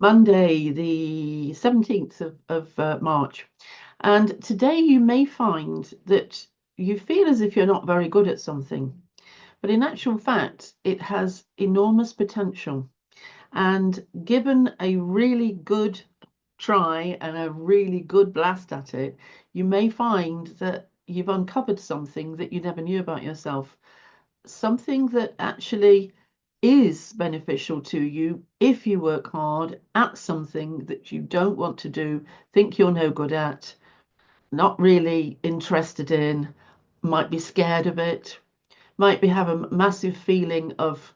Monday, the 17th of March. And today you may find that you feel as if you're not very good at something, but in actual fact, it has enormous potential. And given a really good try and a really good blast at it, you may find that you've uncovered something that you never knew about yourself, something that actually is beneficial to you if you work hard at something that you don't want to do, think you're no good at, not really interested in, might be scared of it, might be have a massive feeling of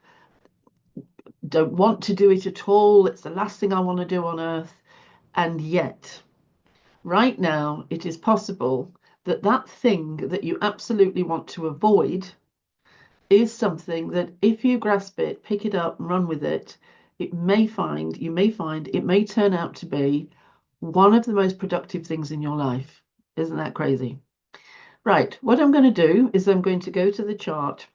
don't want to do it at all. It's the last thing I want to do on earth. And yet, right now, it is possible that that thing that you absolutely want to avoid is something that if you grasp it, pick it up and run with it, you may find it may turn out to be one of the most productive things in your life. Isn't that crazy? Right, what I'm going to do is I'm going to go to the chart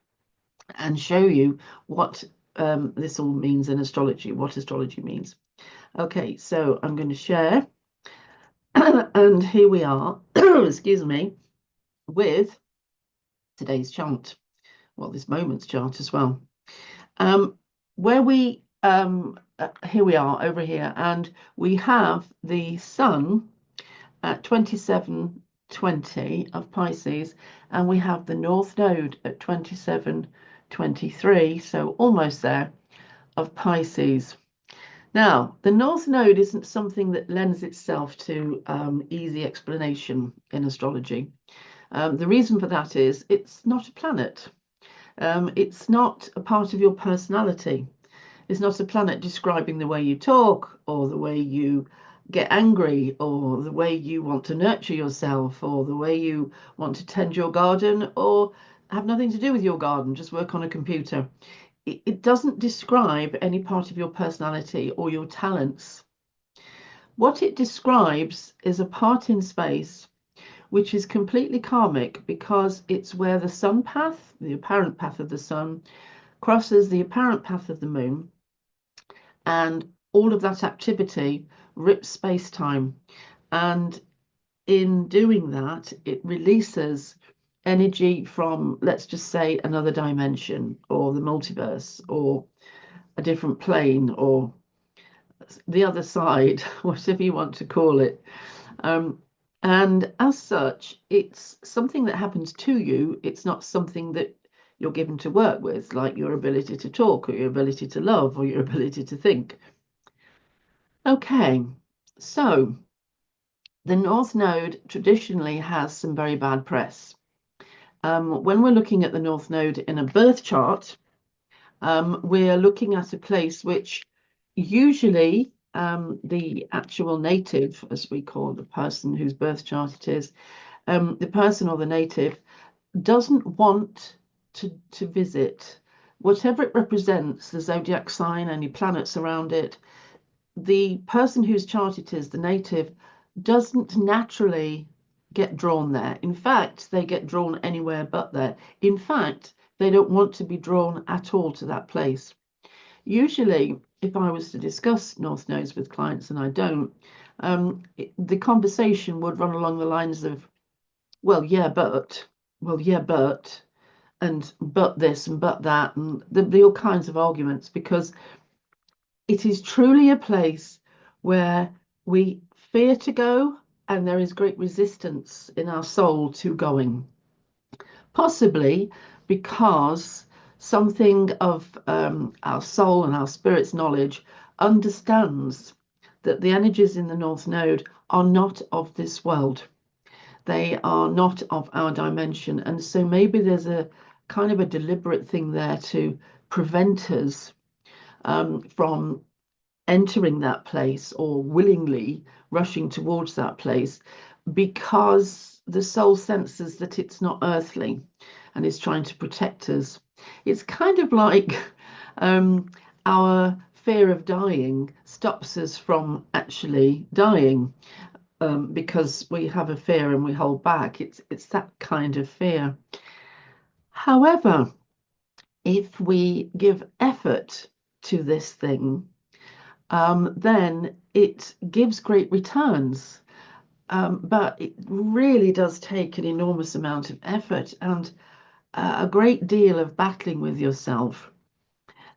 and show you what this all means in astrology, what astrology means. Okay, so I'm going to share, and here we are, excuse me, with today's chart, well, this moment's chart as well. Where we here we are over here, and we have the sun at 27:20 of Pisces, and we have the North Node at 27:23, so almost there, of Pisces. Now, the North Node isn't something that lends itself to easy explanation in astrology. The reason for that is it's not a planet. It's not a part of your personality. It's not a planet describing the way you talk or the way you get angry or the way you want to nurture yourself or the way you want to tend your garden or have nothing to do with your garden, just work on a computer. It doesn't describe any part of your personality or your talents. What it describes is a part in space which is completely karmic because it's where the sun path, the apparent path of the sun, crosses the apparent path of the moon, and all of that activity rips space-time. And in doing that, it releases energy from, let's just say, another dimension or the multiverse or a different plane or the other side, whatever you want to call it. And as such, it's something that happens to you. It's not something that you're given to work with, like your ability to talk or your ability to love or your ability to think. Okay, so the North Node traditionally has some very bad press. When we're looking at the North Node in a birth chart, we're looking at a place which usually the actual native, as we call the person whose birth chart it is, the person or the native doesn't want to visit. Whatever it represents, the zodiac sign, any planets around it, the person whose chart it is, the native, doesn't naturally get drawn there. In fact, they get drawn anywhere but there. In fact, they don't want to be drawn at all to that place. Usually, if I was to discuss North Nodes with clients, and I don't, the conversation would run along the lines of, well, yeah, but, and but this and but that, and there'd be all kinds of arguments because it is truly a place where we fear to go and there is great resistance in our soul to going. Possibly because something of our soul and our spirit's knowledge understands that the energies in the North Node are not of this world. They are not of our dimension. And so maybe there's a kind of a deliberate thing there to prevent us from entering that place or willingly rushing towards that place because the soul senses that it's not earthly and is trying to protect us. It's kind of like our fear of dying stops us from actually dying because we have a fear and we hold back. It's that kind of fear. However, if we give effort to this thing, then it gives great returns. But it really does take an enormous amount of effort and a great deal of battling with yourself.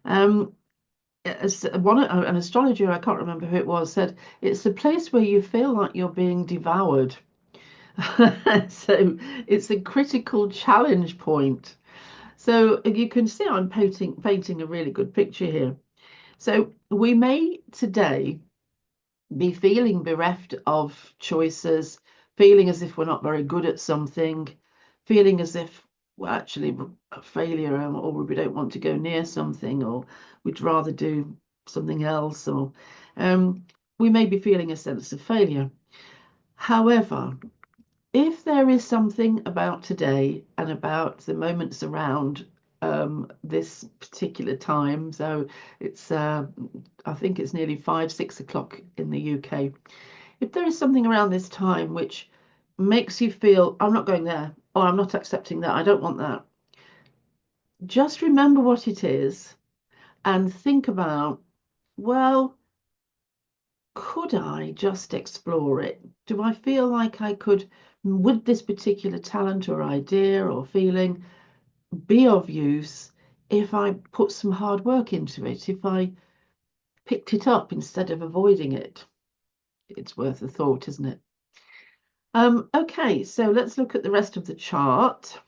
Um, an astrologer, I can't remember who it was, said it's a place where you feel like you're being devoured. So it's a critical challenge point. So you can see I'm painting a really good picture here. So we may today be feeling bereft of choices, feeling as if we're not very good at something, feeling as if we're actually a failure, or we don't want to go near something, or we'd rather do something else, or um, we may be feeling a sense of failure. However, if there is something about today and about the moments around this particular time, so it's I think it's nearly 5, 6 o'clock in the UK. If there is something around this time which makes you feel, I'm not going there, or I'm not accepting that, I don't want that, just remember what it is and think about, well, could I just explore it? Do I feel like I could, would this particular talent or idea or feeling be of use if I put some hard work into it, if I picked it up instead of avoiding it? It's worth a thought, isn't it? Okay, so let's look at the rest of the chart.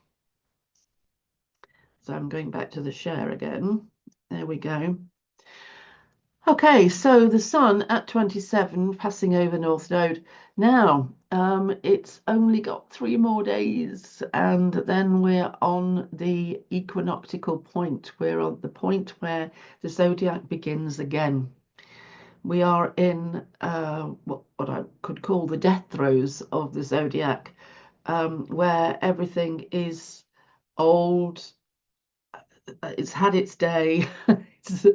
So I'm going back to the share again. There we go. Okay, so the sun at 27 passing over North Node. Now, it's only got 3 more days, and then we're on the equinoctial point. We're on the point where the zodiac begins again. We are in what I could call the death throes of the zodiac, where everything is old, it's had its day, it's,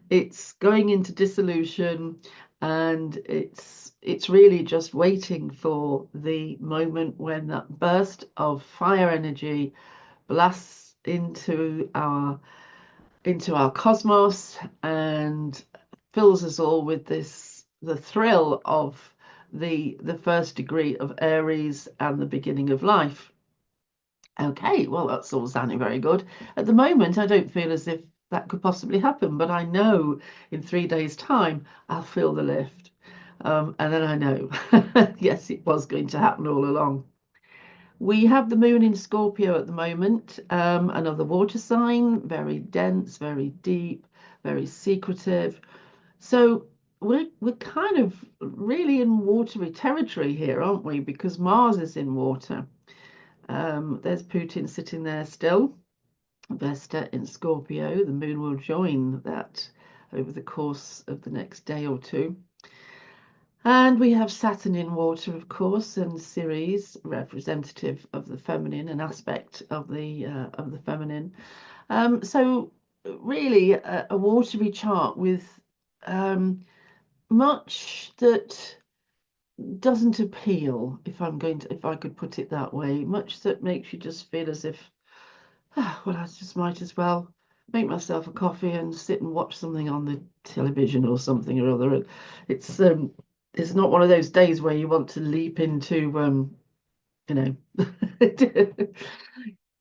it's going into dissolution, and it's really just waiting for the moment when that burst of fire energy blasts into our cosmos and fills us all with the thrill of the first degree of Aries and the beginning of life. Okay, well, that's all sounding very good. At the moment, I don't feel as if that could possibly happen, but I know in 3 days' time I'll feel the lift. And then I know, yes, it was going to happen all along. We have the moon in Scorpio at the moment, another water sign, very dense, very deep, very secretive. So we're kind of really in watery territory here, aren't we? Because Mars is in water. There's Putin sitting there still. Vesta in Scorpio. The moon will join that over the course of the next day or two. And we have Saturn in water, of course, and Ceres, representative of the feminine, an aspect of the feminine. So really a watery chart with much that doesn't appeal, if I could put it that way, much that makes you just feel as if, well, I just might as well make myself a coffee and sit and watch something on the television or something or other. It's not one of those days where you want to leap into you know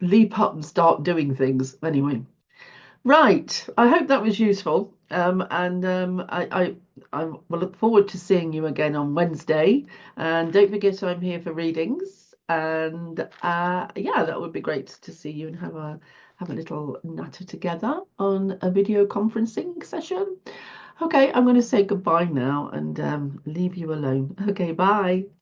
leap up and start doing things. Anyway, right. I hope that was useful. And I will look forward to seeing you again on Wednesday. And don't forget, I'm here for readings. And yeah, that would be great to see you and have a little natter together on a video conferencing session. Okay, I'm going to say goodbye now and leave you alone. Okay, bye.